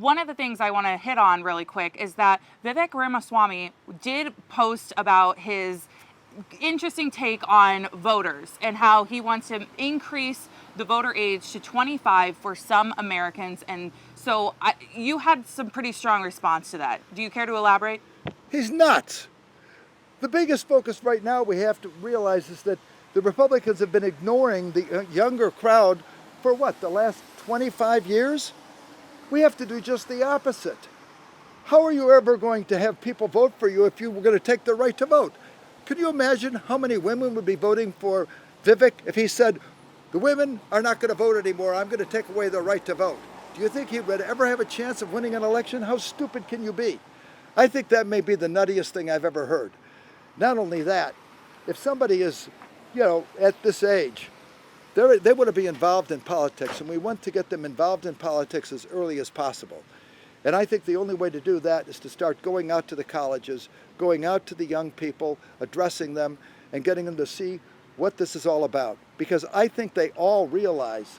one of the things I want to hit on really quick is that Vivek Ramaswamy did post about his interesting take on voters and how he wants to increase the voter age to 25 for some Americans. And so you had some pretty strong response to that. Do you care to elaborate? He's nuts. The biggest focus right now we have to realize is that the Republicans have been ignoring the younger crowd for what, the last 25 years? We have to do just the opposite. How are you ever going to have people vote for you if you were going to take the right to vote? Could you imagine how many women would be voting for Vivek if he said, the women are not going to vote anymore, I'm going to take away their right to vote? Do you think he would ever have a chance of winning an election? How stupid can you be? I think that may be the nuttiest thing I've ever heard. Not only that, if somebody is, at this age, they want to be involved in politics, and we want to get them involved in politics as early as possible. And I think the only way to do that is to start going out to the colleges, going out to the young people, addressing them, and getting them to see what this is all about. Because I think they all realize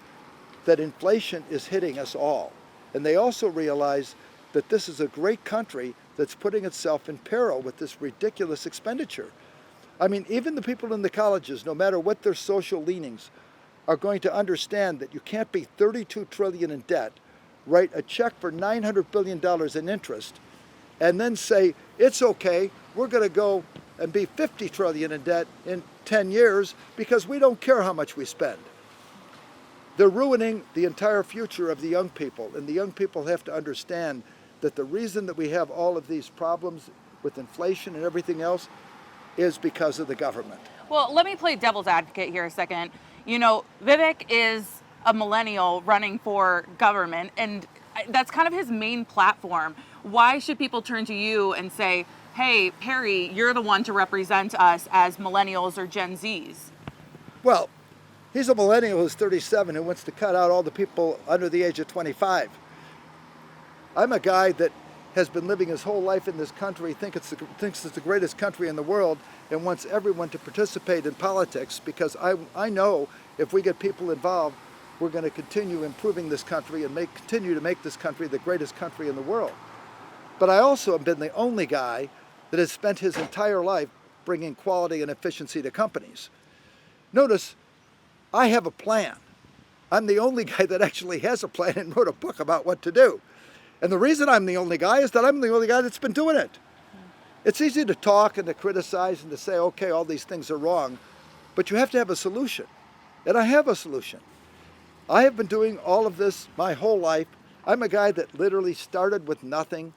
that inflation is hitting us all. And they also realize that this is a great country that's putting itself in peril with this ridiculous expenditure. I mean, even the people in the colleges, no matter what their social leanings, are going to understand that you can't be $32 trillion in debt, write a check for $900 billion in interest, and then say, it's okay, we're going to go and be $50 trillion in debt in 10 years because we don't care how much we spend. They're ruining the entire future of the young people, and the young people have to understand that the reason that we have all of these problems with inflation and everything else is because of the government. Well, let me play devil's advocate here a second. Vivek is a millennial running for government, and that's kind of his main platform. Why should people turn to you and say, hey, Perry, you're the one to represent us as millennials or Gen Zs? Well, he's a millennial who's 37 who wants to cut out all the people under the age of 25. I'm a guy that has been living his whole life in this country, thinks it's the greatest country in the world, and wants everyone to participate in politics because I know if we get people involved, we're going to continue improving this country and continue to make this country the greatest country in the world. But I also have been the only guy that has spent his entire life bringing quality and efficiency to companies. Notice, I have a plan. I'm the only guy that actually has a plan and wrote a book about what to do. And the reason I'm the only guy is that I'm the only guy that's been doing it. It's easy to talk and to criticize and to say, okay, all these things are wrong, but you have to have a solution. And I have a solution. I have been doing all of this my whole life. I'm a guy that literally started with nothing.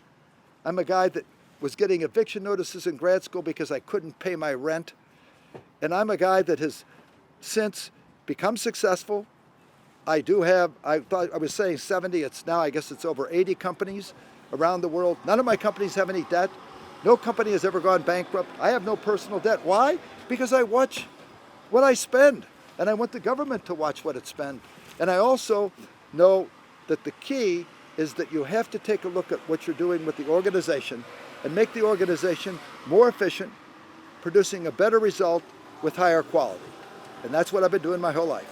I'm a guy that was getting eviction notices in grad school because I couldn't pay my rent. And I'm a guy that has since become successful. I thought I was saying 70, I guess it's over 80 companies around the world. None of my companies have any debt. No company has ever gone bankrupt. I have no personal debt. Why? Because I watch what I spend, and I want the government to watch what it spends. And I also know that the key is that you have to take a look at what you're doing with the organization and make the organization more efficient, producing a better result with higher quality. And that's what I've been doing my whole life.